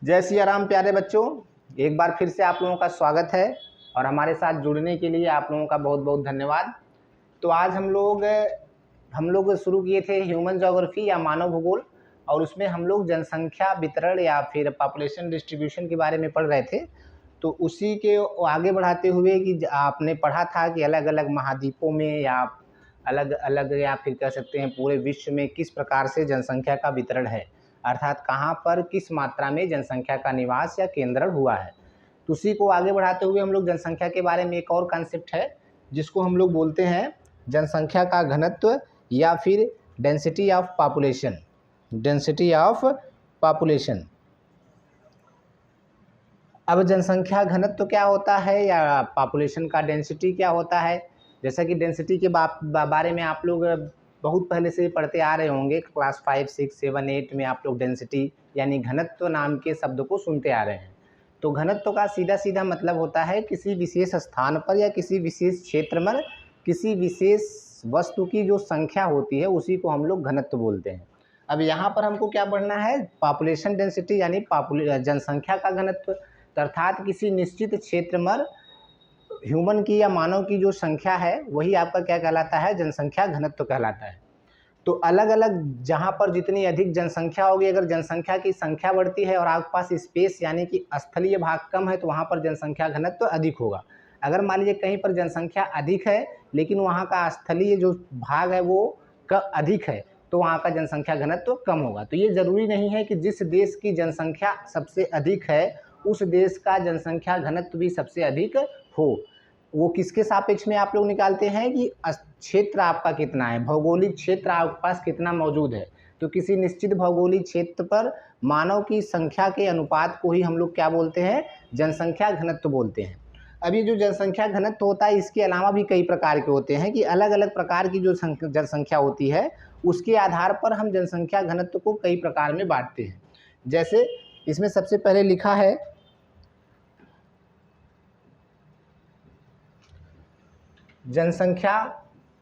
जय सिया राम प्यारे बच्चों, एक बार फिर से आप लोगों का स्वागत है और हमारे साथ जुड़ने के लिए आप लोगों का बहुत बहुत धन्यवाद। तो आज हम लोग शुरू किए थे ह्यूमन ज्योग्राफी या मानव भूगोल, और उसमें हम लोग जनसंख्या वितरण या फिर पॉपुलेशन डिस्ट्रीब्यूशन के बारे में पढ़ रहे थे। तो उसी के आगे बढ़ाते हुए कि आपने पढ़ा था कि अलग अलग महाद्वीपों में या अलग अलग या फिर कह सकते हैं पूरे विश्व में किस प्रकार से जनसंख्या का वितरण है, अर्थात कहाँ पर किस मात्रा में जनसंख्या का निवास या केंद्रण हुआ है। तो उसी को आगे बढ़ाते हुए हम लोग जनसंख्या के बारे में एक और कॉन्सेप्ट है जिसको हम लोग बोलते हैं जनसंख्या का घनत्व या फिर density of population. Density of population. अब जनसंख्या घनत्व क्या होता है या पॉपुलेशन का डेंसिटी क्या होता है। जैसा कि डेंसिटी के बारे में आप लोग बहुत पहले से पढ़ते आ रहे होंगे, क्लास 5, 6, 7, 8 में आप लोग डेंसिटी यानी घनत्व नाम के शब्द को सुनते आ रहे हैं। तो घनत्व का सीधा सीधा मतलब होता है किसी विशेष स्थान पर या किसी विशेष क्षेत्र में किसी विशेष वस्तु की जो संख्या होती है उसी को हम लोग घनत्व बोलते हैं। अब यहाँ पर हमको क्या पढ़ना है, पॉपुलेशन डेंसिटी यानी जनसंख्या का घनत्व, अर्थात किसी निश्चित क्षेत्र में ह्यूमन की या मानव की जो संख्या है वही आपका क्या कहलाता है, जनसंख्या घनत्व कहलाता है। तो अलग अलग जहाँ पर जितनी अधिक जनसंख्या होगी, अगर जनसंख्या की संख्या बढ़ती है और आपके पास स्पेस यानी कि स्थलीय भाग कम है तो वहाँ पर जनसंख्या घनत्व अधिक होगा। अगर मान लीजिए कहीं पर जनसंख्या अधिक है लेकिन वहाँ का स्थलीय जो भाग है वो अधिक है तो वहाँ का जनसंख्या घनत्व कम होगा। तो ये ज़रूरी नहीं है कि जिस देश की जनसंख्या सबसे अधिक है उस देश का जनसंख्या घनत्व भी सबसे अधिक हो। वो किसके सापेक्ष में आप लोग निकालते हैं कि क्षेत्र आपका कितना है, भौगोलिक क्षेत्र आपके पास कितना मौजूद है। तो किसी निश्चित भौगोलिक क्षेत्र पर मानव की संख्या के अनुपात को ही हम लोग क्या बोलते हैं, जनसंख्या घनत्व बोलते हैं। अब ये जो जनसंख्या घनत्व होता है इसके अलावा भी कई प्रकार के होते हैं कि अलग अलग प्रकार की जो जनसंख्या होती है उसके आधार पर हम जनसंख्या घनत्व को कई प्रकार में बांटते हैं। जैसे इसमें सबसे पहले लिखा है जनसंख्या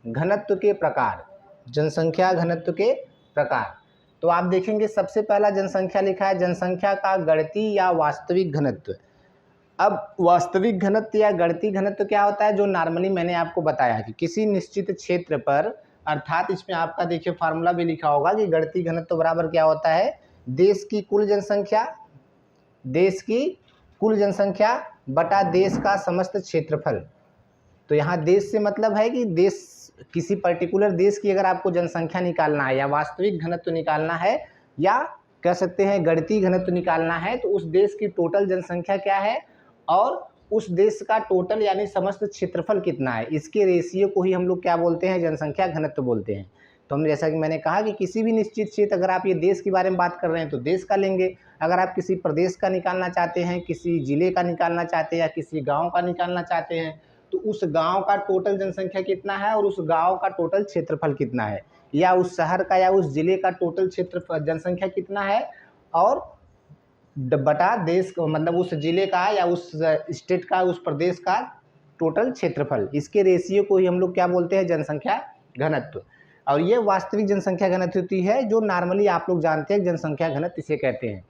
घनत्व के प्रकार। जनसंख्या घनत्व के प्रकार, तो आप देखेंगे सबसे पहला जनसंख्या लिखा है जनसंख्या का गणितीय या वास्तविक घनत्व। अब वास्तविक घनत्व या गणितीय घनत्व क्या होता है, जो नॉर्मली मैंने आपको बताया कि किसी निश्चित क्षेत्र पर, अर्थात इसमें आपका देखिए फार्मूला भी लिखा होगा कि गणितीय घनत्व बराबर क्या होता है, देश की कुल जनसंख्या बटा देश का समस्त क्षेत्रफल। तो यहाँ देश से मतलब है कि देश, किसी पर्टिकुलर देश की अगर आपको जनसंख्या निकालना है या वास्तविक घनत्व निकालना है या कह सकते हैं गणितीय घनत्व निकालना है तो उस देश की टोटल जनसंख्या क्या है और उस देश का टोटल यानी समस्त क्षेत्रफल कितना है, इसके रेशियो को ही हम लोग क्या बोलते हैं, जनसंख्या घनत्व बोलते हैं। तो हम जैसा कि मैंने कहा कि किसी भी निश्चित क्षेत्र, अगर आप ये देश के बारे में बात कर रहे हैं तो देश का लेंगे, अगर आप किसी प्रदेश का निकालना चाहते हैं, किसी जिले का निकालना चाहते हैं या किसी गाँव का निकालना चाहते हैं तो उस गांव का टोटल जनसंख्या कितना है और उस गांव का टोटल क्षेत्रफल कितना है, या उस शहर का या उस जिले का टोटल क्षेत्रफल जनसंख्या कितना है और बटा देश, मतलब उस जिले का या उस स्टेट का, उस प्रदेश का टोटल क्षेत्रफल, इसके रेशियो को ही हम लोग क्या बोलते हैं, जनसंख्या घनत्व। और ये वास्तविक जनसंख्या घनत्व होती है जो नॉर्मली आप लोग जानते हैं जनसंख्या घनत्व इसे कहते हैं।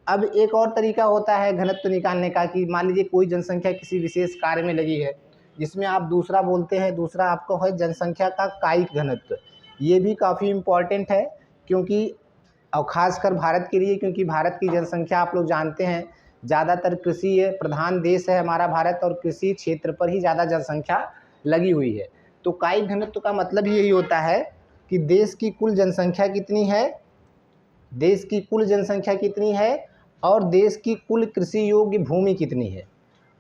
अब एक और तरीका होता है घनत्व निकालने का कि मान लीजिए कोई जनसंख्या किसी विशेष कार्य में लगी है, जिसमें आप दूसरा बोलते हैं, दूसरा आपको है जनसंख्या का कायिक घनत्व। ये भी काफ़ी इम्पॉर्टेंट है क्योंकि और ख़ासकर भारत के लिए, क्योंकि भारत की जनसंख्या आप लोग जानते हैं ज़्यादातर कृषि प्रधान देश है हमारा भारत और कृषि क्षेत्र पर ही ज़्यादा जनसंख्या लगी हुई है। तो कायिक घनत्व का मतलब यही होता है कि देश की कुल जनसंख्या कितनी है, देश की कुल जनसंख्या कितनी है और देश की कुल कृषि योग्य भूमि कितनी है।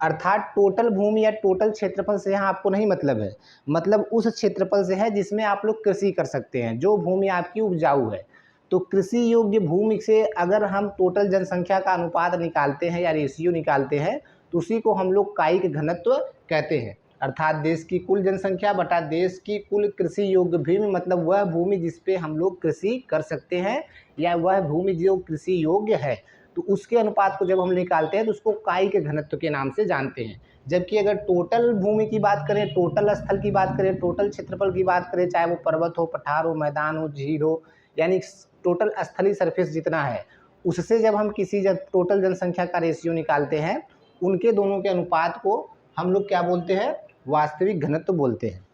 अर्थात टोटल भूमि या टोटल क्षेत्रफल से यहाँ आपको नहीं मतलब है, मतलब उस क्षेत्रफल से है जिसमें आप लोग कृषि कर सकते हैं, जो भूमि आपकी उपजाऊ है। तो कृषि योग्य भूमि से अगर हम टोटल जनसंख्या का अनुपात निकालते हैं या रेशियो निकालते हैं तो उसी को हम लोग कायिक घनत्व कहते हैं। अर्थात देश की कुल जनसंख्या बटा देश की कुल कृषि योग्य भूमि, मतलब वह भूमि जिस पे हम लोग कृषि कर सकते हैं या वह भूमि जो कृषि योग्य है, तो उसके अनुपात को जब हम निकालते हैं तो उसको कायिक घनत्व के नाम से जानते हैं। जबकि अगर टोटल भूमि की बात करें, टोटल स्थल की बात करें, टोटल क्षेत्रफल की बात करें, चाहे वो पर्वत हो, पठार हो, मैदान हो, झील हो, यानी टोटल स्थलीय सरफेस जितना है उससे जब हम जब टोटल जनसंख्या का रेशियो निकालते हैं, उनके दोनों के अनुपात को हम लोग क्या बोलते हैं, वास्तविक घनत्व बोलते हैं।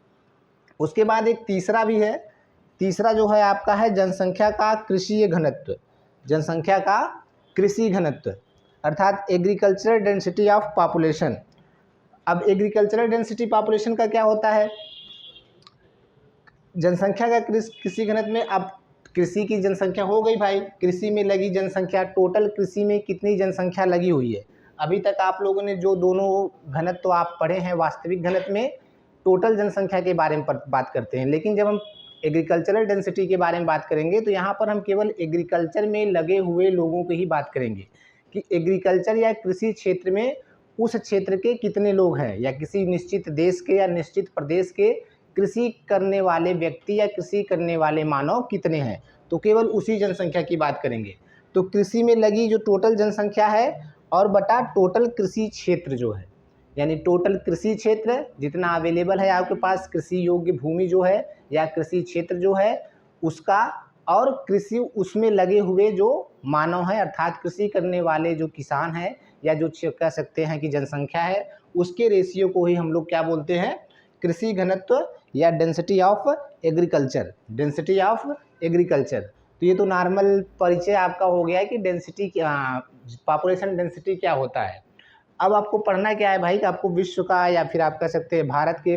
उसके बाद एक तीसरा भी है, तीसरा जो है आपका है जनसंख्या का कृषीय घनत्व, जनसंख्या का कृषि घनत्व, अर्थात एग्रीकल्चरल डेंसिटी ऑफ पॉपुलेशन। अब एग्रीकल्चरल डेंसिटी पॉपुलेशन का क्या होता है, जनसंख्या का कृषि घनत्व में, अब कृषि की जनसंख्या हो गई भाई, कृषि में लगी जनसंख्या, टोटल कृषि में कितनी जनसंख्या लगी हुई है। अभी तक आप लोगों ने जो दोनों घनत्व आप पढ़े हैं, वास्तविक घनत्व में टोटल जनसंख्या के बारे में बात करते हैं, लेकिन जब हम एग्रीकल्चरल डेंसिटी के बारे में बात करेंगे तो यहाँ पर हम केवल एग्रीकल्चर में लगे हुए लोगों की ही बात करेंगे कि एग्रीकल्चर या कृषि क्षेत्र में उस क्षेत्र के कितने लोग हैं, या किसी निश्चित देश के या निश्चित प्रदेश के कृषि करने वाले व्यक्ति या कृषि करने वाले मानव कितने हैं, तो केवल उसी जनसंख्या की बात करेंगे। तो कृषि में लगी जो टोटल जनसंख्या है और बटा टोटल कृषि क्षेत्र जो है, यानी टोटल कृषि क्षेत्र जितना अवेलेबल है आपके पास, कृषि योग्य भूमि जो है या कृषि क्षेत्र जो है उसका, और कृषि उसमें लगे हुए जो मानव हैं, अर्थात कृषि करने वाले जो किसान हैं या जो कह सकते हैं कि जनसंख्या है, उसके रेशियो को ही हम लोग क्या बोलते हैं, कृषि घनत्व या density of agriculture, density of agriculture. तो ये तो नॉर्मल परिचय आपका हो गया है कि डेंसिटी पॉपुलेशन डेंसिटी क्या होता है। अब आपको पढ़ना क्या है भाई, कि आपको विश्व का या फिर आप कह सकते हैं भारत के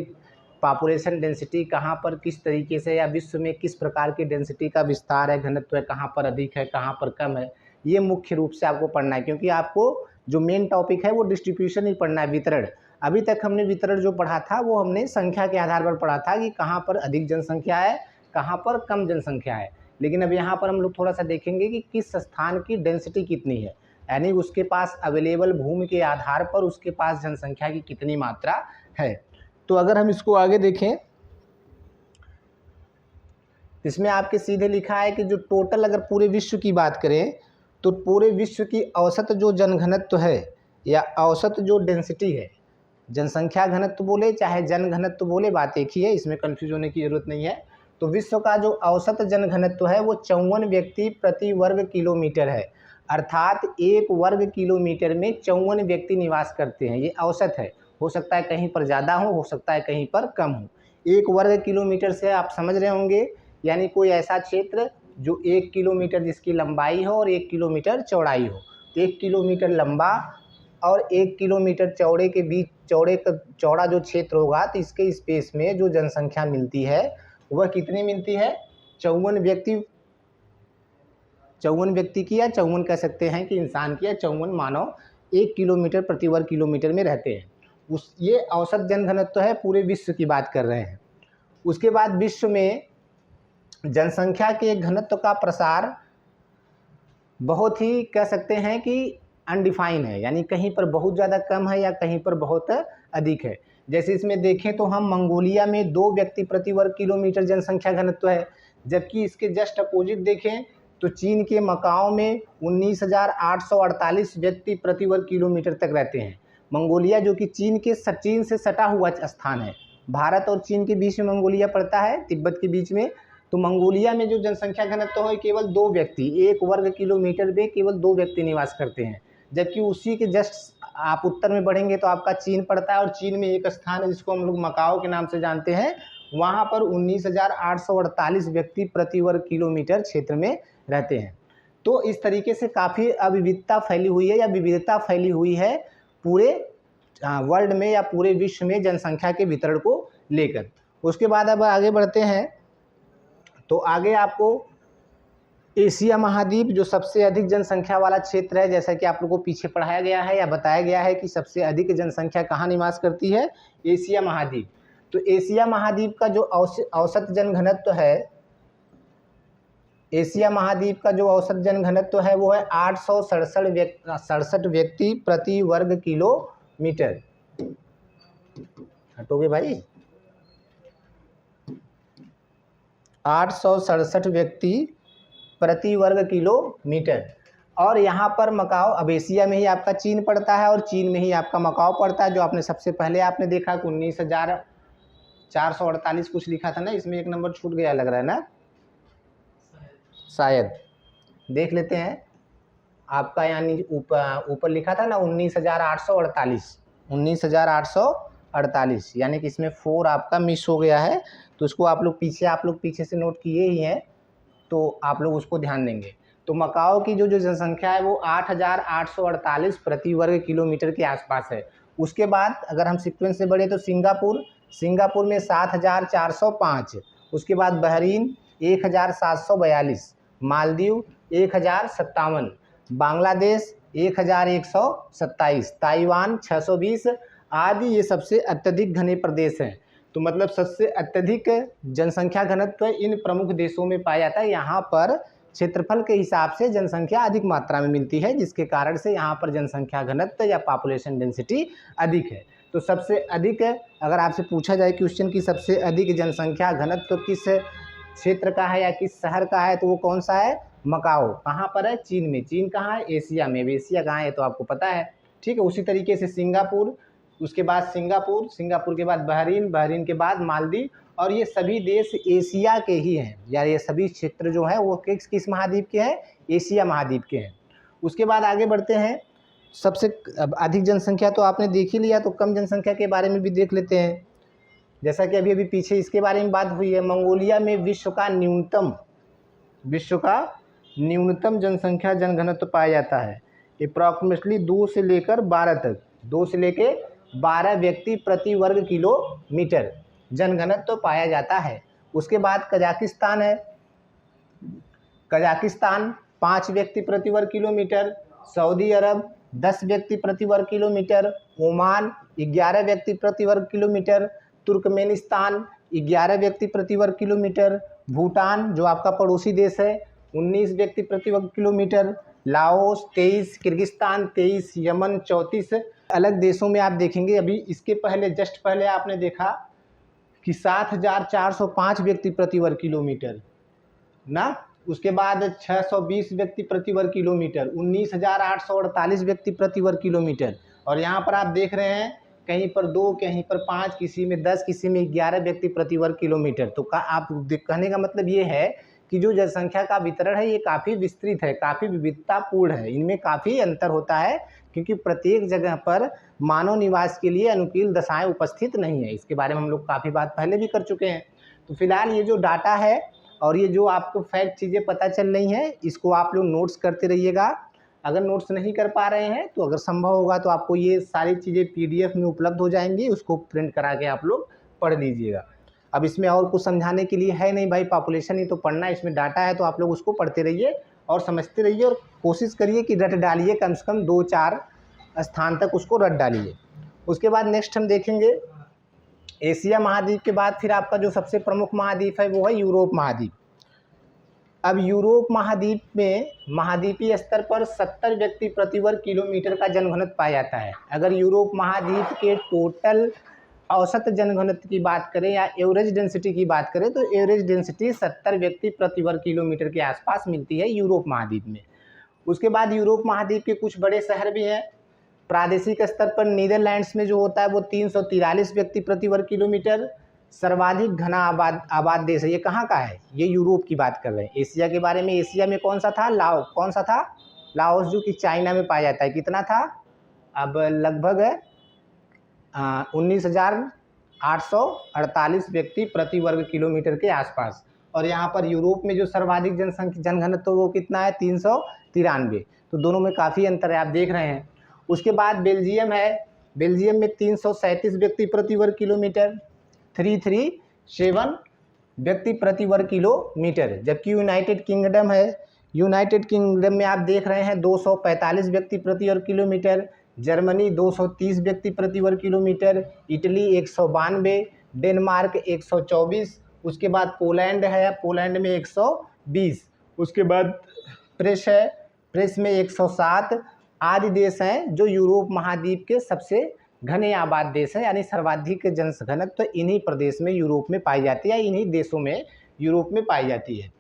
पॉपुलेशन डेंसिटी कहाँ पर किस तरीके से, या विश्व में किस प्रकार की डेंसिटी का विस्तार है, घनत्व है, कहाँ पर अधिक है, कहाँ पर कम है, ये मुख्य रूप से आपको पढ़ना है। क्योंकि आपको जो मेन टॉपिक है वो डिस्ट्रीब्यूशन ही पढ़ना है, वितरण। अभी तक हमने वितरण जो पढ़ा था वो हमने संख्या के आधार पर पढ़ा था कि कहाँ पर अधिक जनसंख्या है, कहाँ पर कम जनसंख्या है। लेकिन अब यहाँ पर हम लोग थोड़ा सा देखेंगे कि किस स्थान की डेंसिटी कितनी है, यानी उसके पास अवेलेबल भूमि के आधार पर उसके पास जनसंख्या की कितनी मात्रा है। तो अगर हम इसको आगे देखें, इसमें आपके सीधे लिखा है कि जो टोटल अगर पूरे विश्व की बात करें तो पूरे विश्व की औसत जो जनघनत्व है या औसत जो डेंसिटी है, जनसंख्या घनत्व बोले चाहे जन घनत्व बोले, बात एक ही है, इसमें कन्फ्यूज होने की जरूरत नहीं है। तो विश्व का जो औसत जन घनत्व है वो 54 व्यक्ति प्रति वर्ग किलोमीटर है, अर्थात एक वर्ग किलोमीटर में 54 व्यक्ति निवास करते हैं, ये औसत है। हो सकता है कहीं पर ज़्यादा हो सकता है कहीं पर कम हो। एक वर्ग किलोमीटर से आप समझ रहे होंगे, यानी कोई ऐसा क्षेत्र जो 1 किलोमीटर जिसकी लंबाई हो और 1 किलोमीटर चौड़ाई हो। 1 किलोमीटर लंबा और 1 किलोमीटर चौड़े के बीच चौड़ा जो क्षेत्र होगा, तो इसके स्पेस में जो जनसंख्या मिलती है वह कितनी मिलती है, 54 व्यक्ति की, या 54 कह सकते हैं कि इंसान की, या 54 मानव 1 किलोमीटर प्रति वर्ग किलोमीटर में रहते हैं। ये औसत जनघनत्व है, पूरे विश्व की बात कर रहे हैं। उसके बाद विश्व में जनसंख्या के घनत्व का प्रसार बहुत ही कह सकते हैं कि अनडिफाइन है, यानी कहीं पर बहुत ज़्यादा कम है या कहीं पर बहुत अधिक है। जैसे इसमें देखें तो हम मंगोलिया में 2 व्यक्ति प्रति वर्ग किलोमीटर जनसंख्या घनत्व है, जबकि इसके जस्ट अपोजिट देखें तो चीन के मकाओ में 19,848 व्यक्ति प्रति वर्ग किलोमीटर तक रहते हैं। मंगोलिया जो कि चीन से सटा हुआ स्थान है, भारत और चीन के बीच में मंगोलिया पड़ता है, तिब्बत के बीच में। तो मंगोलिया में जो जनसंख्या घनत्व है केवल 2 व्यक्ति, 1 वर्ग किलोमीटर में केवल 2 व्यक्ति निवास करते हैं। जबकि उसी के जस्ट आप उत्तर में बढ़ेंगे तो आपका चीन पड़ता है, और चीन में एक स्थान है जिसको हम लोग मकाओ के नाम से जानते हैं, वहाँ पर 19,848 व्यक्ति प्रति वर्ग किलोमीटर क्षेत्र में रहते हैं। तो इस तरीके से काफ़ी अविविधता फैली हुई है या विविधता फैली हुई है पूरे वर्ल्ड में या पूरे विश्व में जनसंख्या के वितरण को लेकर। उसके बाद अब आगे बढ़ते हैं, तो आगे आपको एशिया महाद्वीप जो सबसे अधिक जनसंख्या वाला क्षेत्र है, जैसा कि आप लोगों को पीछे पढ़ाया गया है या बताया गया है कि सबसे अधिक जनसंख्या कहाँ निवास करती है, एशिया महाद्वीप। तो एशिया महाद्वीप का जो औसत जनघनत्व है, एशिया महाद्वीप का जो औसत जनघनत्व है वो है 867 व्यक्ति प्रति वर्ग किलोमीटर। हटोगे भाई, 867 व्यक्ति प्रति वर्ग किलोमीटर। और यहाँ पर मकाओ, अब एशिया में ही आपका चीन पड़ता है और चीन में ही आपका मकाओ पड़ता है, जो आपने सबसे पहले आपने देखा कि 19,448 कुछ लिखा था ना, इसमें एक नंबर छूट गया लग रहा है ना, शायद देख लेते हैं। आपका यानी ऊपर लिखा था ना 19,848, 19,848, यानी कि इसमें 4 आपका मिस हो गया है, तो उसको आप लोग पीछे से नोट किए ही हैं, तो आप लोग उसको ध्यान देंगे। तो मकाओ की जो जनसंख्या है वो 8,848 प्रति वर्ग किलोमीटर के आसपास है। उसके बाद अगर हम सीक्वेंस से बढ़े तो सिंगापुर में 7,405, उसके बाद बहरीन 1,742, मालदीव 1,057, बांग्लादेश 1,127, ताइवान 620 आदि ये सबसे अत्यधिक घने प्रदेश हैं। तो मतलब सबसे अत्यधिक जनसंख्या घनत्व इन प्रमुख देशों में पाया जाता है। यहाँ पर क्षेत्रफल के हिसाब से जनसंख्या अधिक मात्रा में मिलती है, जिसके कारण से यहाँ पर जनसंख्या घनत्व या पॉपुलेशन डेंसिटी अधिक है। तो सबसे अधिक अगर आपसे पूछा जाए क्वेश्चन की सबसे अधिक जनसंख्या घनत्व किस क्षेत्र का है या किस शहर का है, तो वो कौन सा है? मकाओ। कहाँ पर है? चीन में। चीन कहाँ है? एशिया में। एशिया कहाँ है तो आपको पता है, ठीक है। उसी तरीके से सिंगापुर, उसके बाद सिंगापुर के बाद बहरीन के बाद मालदीव, और ये सभी देश एशिया के ही हैं, या ये सभी क्षेत्र जो है वो किस महाद्वीप के हैं? एशिया महाद्वीप के हैं। उसके बाद आगे बढ़ते हैं। सबसे अधिक जनसंख्या तो आपने देख ही लिया, तो कम जनसंख्या के बारे में भी देख लेते हैं। जैसा कि अभी पीछे इसके बारे में बात हुई है, मंगोलिया में विश्व का न्यूनतम जनसंख्या जनघनत्व पाया जाता है। अप्रॉक्सीमेटली 2 से लेकर 12 तक, 2 से लेकर 12 व्यक्ति प्रति वर्ग किलोमीटर जनघनत्व पाया जाता है। उसके बाद कजाकिस्तान है। कजाकिस्तान 5 व्यक्ति प्रति वर्ग किलोमीटर, सऊदी अरब 10 व्यक्ति प्रति वर्ग किलोमीटर, ओमान 11 व्यक्ति प्रति वर्ग किलोमीटर, तुर्कमेनिस्तान 11 व्यक्ति प्रति वर्ग किलोमीटर, भूटान जो आपका पड़ोसी देश है 19 व्यक्ति प्रति वर्ग किलोमीटर, लाओस 23, किर्गिस्तान 23, यमन 34। अलग देशों में आप देखेंगे, अभी इसके पहले जस्ट पहले आपने देखा कि 7,405 व्यक्ति प्रति वर्ग किलोमीटर ना, उसके बाद 620 व्यक्ति प्रति वर्ग किलोमीटर, 19,848 व्यक्ति प्रति वर्ग किलोमीटर, और यहाँ पर आप देख रहे हैं कहीं पर 2, कहीं पर 5, किसी में 10, किसी में 11 व्यक्ति प्रति वर्ग किलोमीटर। तो आप कहने का मतलब ये है कि जो जनसंख्या का वितरण है ये काफ़ी विस्तृत है, काफ़ी विविधतापूर्ण है, इनमें काफ़ी अंतर होता है, क्योंकि प्रत्येक जगह पर मानव निवास के लिए अनुकूल दशाएं उपस्थित नहीं है। इसके बारे में हम लोग काफ़ी बात पहले भी कर चुके हैं। तो फिलहाल ये जो डाटा है और ये जो आपको फैक्ट चीज़ें पता चल रही हैं, इसको आप लोग नोट्स करते रहिएगा। अगर नोट्स नहीं कर पा रहे हैं तो अगर संभव होगा तो आपको ये सारी चीज़ें PDF में उपलब्ध हो जाएंगी, उसको प्रिंट करा के आप लोग पढ़ लीजिएगा। अब इसमें और कुछ समझाने के लिए है नहीं भाई, पॉपुलेशन ही तो पढ़ना है, इसमें डाटा है तो आप लोग उसको पढ़ते रहिए और समझते रहिए, और कोशिश करिए कि रट डालिए, कम से कम 2-4 स्थान तक उसको रट डालिए। उसके बाद नेक्स्ट हम देखेंगे एशिया महाद्वीप के बाद फिर आपका जो सबसे प्रमुख महाद्वीप है वो है यूरोप महाद्वीप। अब यूरोप महाद्वीप में महाद्वीपीय स्तर पर 70 व्यक्ति प्रति वर्ग किलोमीटर का जनघनत्व पाया जाता है। अगर यूरोप महाद्वीप के टोटल औसत जनघनत्व की बात करें या एवरेज डेंसिटी की बात करें तो एवरेज डेंसिटी 70 व्यक्ति प्रति वर्ग किलोमीटर के आसपास मिलती है यूरोप महाद्वीप में। उसके बाद यूरोप महाद्वीप के कुछ बड़े शहर भी हैं। प्रादेशिक स्तर पर नीदरलैंड्स में जो होता है वो 343 व्यक्ति प्रति वर्ग किलोमीटर सर्वाधिक घना आबाद देश है। ये कहाँ का है? ये यूरोप की बात कर रहे हैं। एशिया के बारे में, एशिया में कौन सा था? लाओस जो कि चाइना में पाया जाता है। कितना था? अब लगभग 19,848 व्यक्ति प्रति वर्ग किलोमीटर के आसपास। और यहाँ पर यूरोप में जो सर्वाधिक जनघनत्व तो वो कितना है? 393। तो दोनों में काफ़ी अंतर है, आप देख रहे हैं। उसके बाद बेल्जियम है। बेल्जियम में 337 व्यक्ति प्रति वर्ग किलोमीटर, 337 व्यक्ति प्रति वर्ग किलोमीटर। जबकि यूनाइटेड किंगडम है। यूनाइटेड किंगडम में आप देख रहे हैं 245 व्यक्ति प्रति वर्ग किलोमीटर, जर्मनी 230 व्यक्ति प्रति वर्ग किलोमीटर, इटली 192, डेनमार्क 124, उसके बाद पोलैंड है, पोलैंड में 120, उसके बाद प्रेस में 107 आदि देश हैं जो यूरोप महाद्वीप के सबसे घने आबाद देश हैं, यानी सर्वाधिक जनघनत्व इन्हीं प्रदेश में यूरोप में पाई जाती है, इन्हीं देशों में यूरोप में पाई जाती है।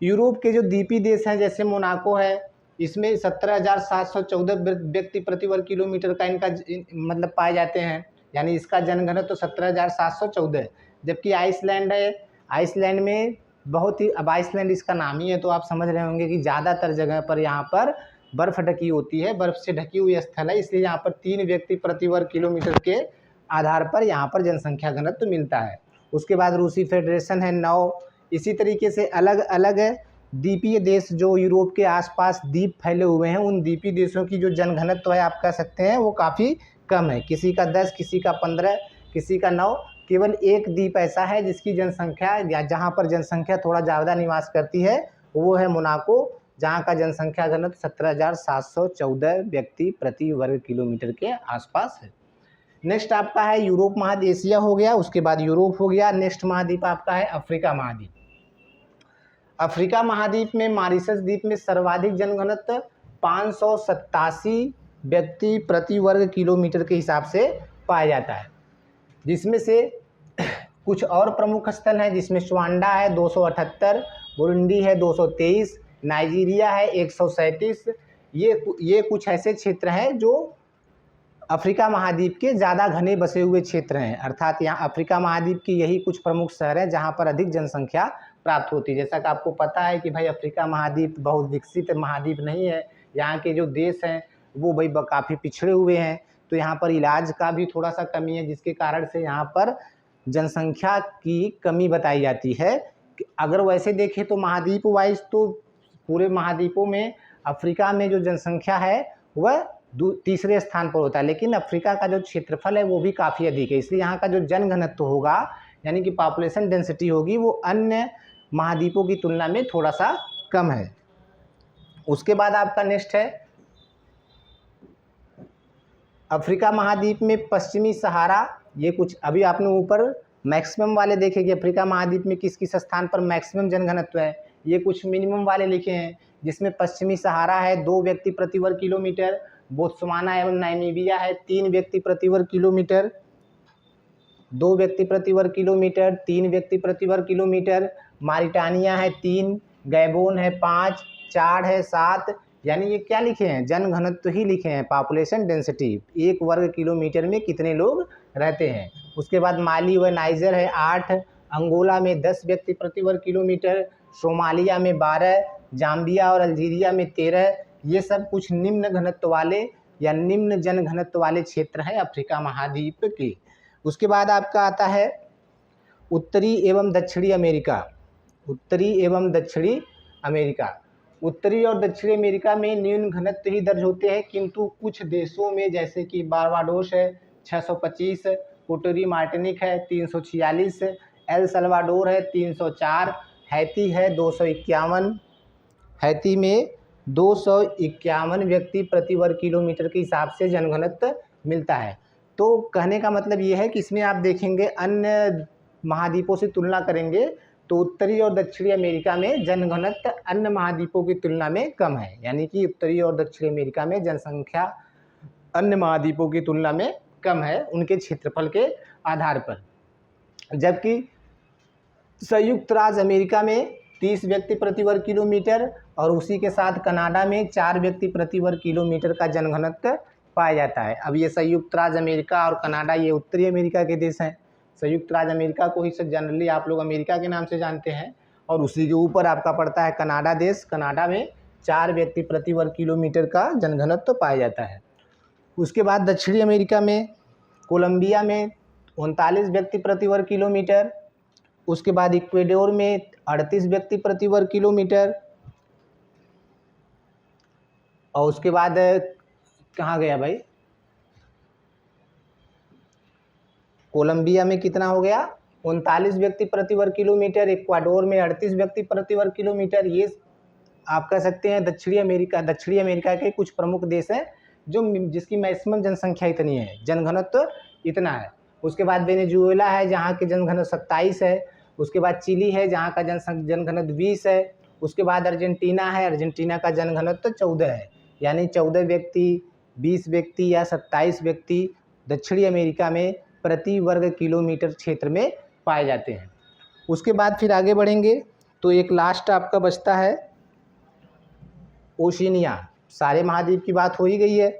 यूरोप के जो द्वीपीय देश हैं जैसे मोनाको है, इसमें 17,714 व्यक्ति प्रति वर्ग किलोमीटर का इनका मतलब पाए जाते हैं, यानी इसका जनघनत्व 17,714। जबकि आइसलैंड है, आइसलैंड में बहुत ही, अब आइसलैंड इसका नाम ही है तो आप समझ रहे होंगे कि ज़्यादातर जगह पर यहाँ पर बर्फ़ ढकी होती है, बर्फ़ से ढकी हुई स्थल है, इसलिए यहाँ पर 3 व्यक्ति प्रति वर्ग किलोमीटर के आधार पर यहाँ पर जनसंख्या घनत्व मिलता है। उसके बाद रूसी फेडरेशन है 9। इसी तरीके से अलग अलग द्वीपीय देश जो यूरोप के आसपास द्वीप फैले हुए हैं, उन द्वीपीय देशों की जो जनघनत्व है आप कह सकते हैं वो काफ़ी कम है। किसी का 10, किसी का 15, किसी का 9। केवल एक द्वीप ऐसा है जिसकी जनसंख्या या जहाँ पर जनसंख्या थोड़ा ज़्यादा निवास करती है, वो है मोनाको, जहाँ का जनसंख्या घनत्व 17,714 व्यक्ति प्रति वर्ग किलोमीटर के आसपास है। नेक्स्ट आपका है यूरोप महाद्वीप, एशिया हो गया, उसके बाद यूरोप हो गया। नेक्स्ट महाद्वीप आपका है अफ्रीका महाद्वीप। अफ्रीका महाद्वीप में मॉरिशस द्वीप में सर्वाधिक जनघनत्व 587 व्यक्ति प्रति वर्ग किलोमीटर के हिसाब से पाया जाता है, जिसमें से कुछ और प्रमुख स्थल हैं, जिसमें स्वांडा है 278, बुरुंडी है 223, नाइजीरिया है 137। ये कुछ ऐसे क्षेत्र हैं जो अफ्रीका महाद्वीप के ज़्यादा घने बसे हुए क्षेत्र हैं, अर्थात यहाँ अफ्रीका महाद्वीप की यही कुछ प्रमुख शहर हैं जहाँ पर अधिक जनसंख्या प्राप्त होती है। जैसा कि आपको पता है कि भाई अफ्रीका महाद्वीप बहुत विकसित महाद्वीप नहीं है, यहाँ के जो देश हैं वो भाई काफ़ी पिछड़े हुए हैं, तो यहाँ पर इलाज का भी थोड़ा सा कमी है, जिसके कारण से यहाँ पर जनसंख्या की कमी बताई जाती है। अगर वैसे देखें तो महाद्वीप वाइज तो पूरे महाद्वीपों में अफ्रीका में जो जनसंख्या है वह तीसरे स्थान पर होता है, लेकिन अफ्रीका का जो क्षेत्रफल है वो भी काफ़ी अधिक है, इसलिए यहाँ का जो जनघनत्व होगा यानी कि पॉपुलेशन डेंसिटी होगी वो अन्य महाद्वीपों की तुलना में थोड़ा सा कम है। उसके बाद आपका नेक्स्ट है अफ्रीका महाद्वीप में पश्चिमी सहारा। ये कुछ अभी आपने ऊपर मैक्सिमम वाले देखे कि अफ्रीका महाद्वीप में किस किस स्थान पर मैक्सिमम जनघनत्व है, ये कुछ मिनिमम वाले लिखे हैं, जिसमें पश्चिमी सहारा है 2 व्यक्ति प्रति वर्ग किलोमीटर, बोत्सवाना एवं नामीबिया है 3 व्यक्ति प्रति वर्ग किलोमीटर, 2 व्यक्ति प्रति वर्ग किलोमीटर, 3 व्यक्ति प्रति वर्ग किलोमीटर, मारिटानिया है 3, गैबोन है 5, चाड है 7। यानी ये क्या लिखे हैं, जनघनत्व ही लिखे हैं, पॉपुलेशन डेंसिटी, 1 वर्ग किलोमीटर में कितने लोग रहते हैं। उसके बाद माली व नाइजर है 8, अंगोला में 10 व्यक्ति प्रति वर्ग किलोमीटर, सोमालिया में 12, जाम्बिया और अल्जीरिया में 13। ये सब कुछ निम्न घनत्व वाले या निम्न जनघनत्व वाले क्षेत्र हैं अफ्रीका महाद्वीप के। उसके बाद आपका आता है उत्तरी एवं दक्षिणी अमेरिका। उत्तरी एवं दक्षिणी अमेरिका, उत्तरी और दक्षिणी अमेरिका में न्यून घनत्व ही दर्ज होते हैं, किंतु कुछ देशों में जैसे कि बारबाडोस है 625, पुर्टो मार्टिनिक है 346, एल सल्वाडोर है 304, हैती है 251। हैती में 251 व्यक्ति प्रति वर्ग किलोमीटर के हिसाब से जनघनत्व मिलता है। तो कहने का मतलब ये है कि इसमें आप देखेंगे अन्य महाद्वीपों से तुलना करेंगे तो उत्तरी और दक्षिणी अमेरिका में जनघनत्व अन्य महाद्वीपों की तुलना में कम है, यानी कि उत्तरी और दक्षिणी अमेरिका में जनसंख्या अन्य महाद्वीपों की तुलना में कम है उनके क्षेत्रफल के आधार पर। जबकि संयुक्त राज्य अमेरिका में 30 व्यक्ति प्रति वर्ग किलोमीटर और उसी के साथ कनाडा में 4 व्यक्ति प्रति वर्ग किलोमीटर का जनघनत्व पाया जाता है। अब ये संयुक्त राज्य अमेरिका और कनाडा ये उत्तरी अमेरिका के देश हैं। संयुक्त राज्य अमेरिका को ही जनरली आप लोग अमेरिका के नाम से जानते हैं, और उसी के ऊपर आपका पड़ता है कनाडा देश। कनाडा में 4 व्यक्ति प्रति वर्ग किलोमीटर का जनघनत्व पाया जाता है। उसके बाद दक्षिणी अमेरिका में कोलंबिया में 39 व्यक्ति प्रति वर्ग किलोमीटर, उसके बाद इक्वेडोर में 38 व्यक्ति प्रति वर्ग किलोमीटर, और उसके बाद कहाँ गया भाई, कोलंबिया में कितना हो गया 39 व्यक्ति प्रति वर्ग किलोमीटर, इक्वाडोर में 38 व्यक्ति प्रति वर्ग किलोमीटर। ये आप कह सकते हैं दक्षिणी अमेरिका के कुछ प्रमुख देश हैं जो जिसकी मैक्सिमम जनसंख्या इतनी है, जनघनत्व इतना है। उसके बाद वेनेजुएला है जहाँ के जनघनत्व 27 है। उसके बाद चिली है जहाँ का जनघनत्व 20 है। उसके बाद अर्जेंटीना है, अर्जेंटीना का जनघनत्व 14 है, यानी 14 व्यक्ति, 20 व्यक्ति या 27 व्यक्ति दक्षिणी अमेरिका में प्रति वर्ग किलोमीटर क्षेत्र में पाए जाते हैं। उसके बाद फिर आगे बढ़ेंगे तो एक लास्ट आपका बचता है ओशिनिया। सारे महाद्वीप की बात हो ही गई है,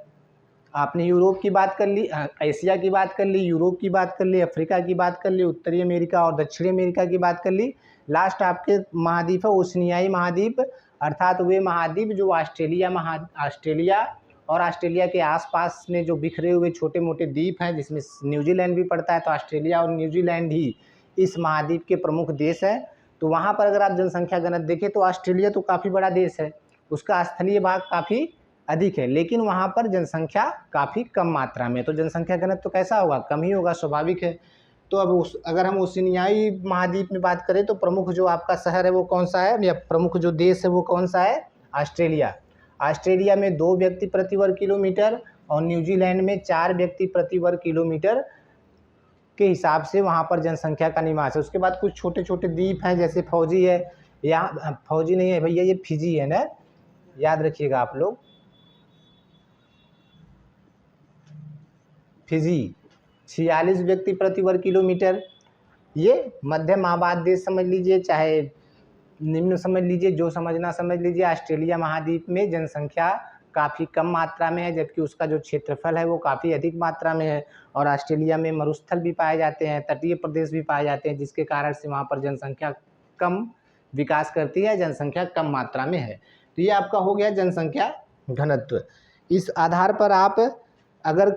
आपने यूरोप की बात कर ली, एशिया की बात कर ली, यूरोप की बात कर ली, अफ्रीका की बात कर ली, उत्तरी अमेरिका और दक्षिणी अमेरिका की बात कर ली। लास्ट आपके महाद्वीप है ओशिनियाई महाद्वीप, अर्थात वे महाद्वीप जो ऑस्ट्रेलिया और ऑस्ट्रेलिया के आसपास में जो बिखरे हुए छोटे मोटे द्वीप हैं, जिसमें न्यूजीलैंड भी पड़ता है, तो ऑस्ट्रेलिया और न्यूजीलैंड ही इस महाद्वीप के प्रमुख देश हैं। तो वहाँ पर अगर आप जनसंख्या घनत्व देखें तो ऑस्ट्रेलिया तो काफ़ी बड़ा देश है, उसका स्थलीय भाग काफ़ी अधिक है, लेकिन वहाँ पर जनसंख्या काफ़ी कम मात्रा में, तो जनसंख्या घनत्व तो कैसा होगा, कम ही होगा, स्वाभाविक है। तो अब अगर हम ओशिनियाई महाद्वीप में बात करें तो प्रमुख जो आपका शहर है वो कौन सा है, या प्रमुख जो देश है वो कौन सा है, ऑस्ट्रेलिया। ऑस्ट्रेलिया में 2 व्यक्ति प्रति वर्ग किलोमीटर और न्यूजीलैंड में 4 व्यक्ति प्रति वर्ग किलोमीटर के हिसाब से वहाँ पर जनसंख्या का निवास है। उसके बाद कुछ छोटे छोटे द्वीप हैं, जैसे फौजी है, या फौजी नहीं है भैया, ये फिजी है ना, याद रखिएगा आप लोग, फिजी 46 व्यक्ति प्रति वर्ग किलोमीटर। ये मध्यम आबाद देश समझ लीजिए, चाहे निम्न समझ लीजिए, जो समझना समझ लीजिए। ऑस्ट्रेलिया महाद्वीप में जनसंख्या काफ़ी कम मात्रा में है, जबकि उसका जो क्षेत्रफल है वो काफ़ी अधिक मात्रा में है। और ऑस्ट्रेलिया में मरुस्थल भी पाए जाते हैं, तटीय प्रदेश भी पाए जाते हैं, जिसके कारण से वहाँ पर जनसंख्या कम विकास करती है, जनसंख्या कम मात्रा में है। तो ये आपका हो गया जनसंख्या घनत्व। इस आधार पर आप अगर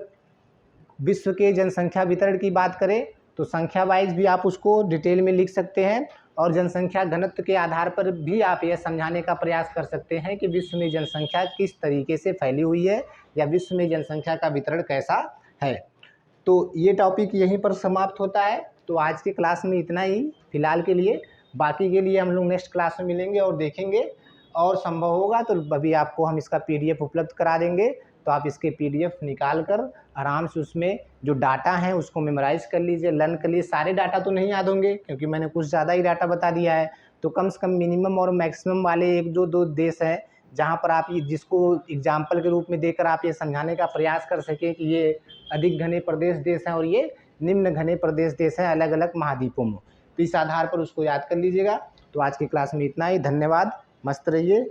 विश्व के जनसंख्या वितरण की बात करें तो संख्या वाइज भी आप उसको डिटेल में लिख सकते हैं, और जनसंख्या घनत्व के आधार पर भी आप यह समझाने का प्रयास कर सकते हैं कि विश्व में जनसंख्या किस तरीके से फैली हुई है, या विश्व में जनसंख्या का वितरण कैसा है। तो ये टॉपिक यहीं पर समाप्त होता है। तो आज की क्लास में इतना ही फिलहाल के लिए, बाकी के लिए हम लोग नेक्स्ट क्लास में मिलेंगे और देखेंगे, और संभव होगा तो अभी आपको हम इसका PDF उपलब्ध करा देंगे, तो आप इसके PDF निकाल कर आराम से उसमें जो डाटा है उसको मेमोराइज़ कर लीजिए, लर्न कर लीजिए। सारे डाटा तो नहीं याद होंगे क्योंकि मैंने कुछ ज़्यादा ही डाटा बता दिया है, तो कम से कम मिनिमम और मैक्सिमम वाले 1-2 देश हैं जहाँ पर आप ये जिसको एग्जाम्पल के रूप में देकर आप ये समझाने का प्रयास कर सकें कि ये अधिक घने प्रदेश देश हैं और ये निम्न घने प्रदेश देश हैं अलग अलग महाद्वीपों में। तो इस आधार पर उसको याद कर लीजिएगा। तो आज की क्लास में इतना ही, धन्यवाद, मस्त रहिए।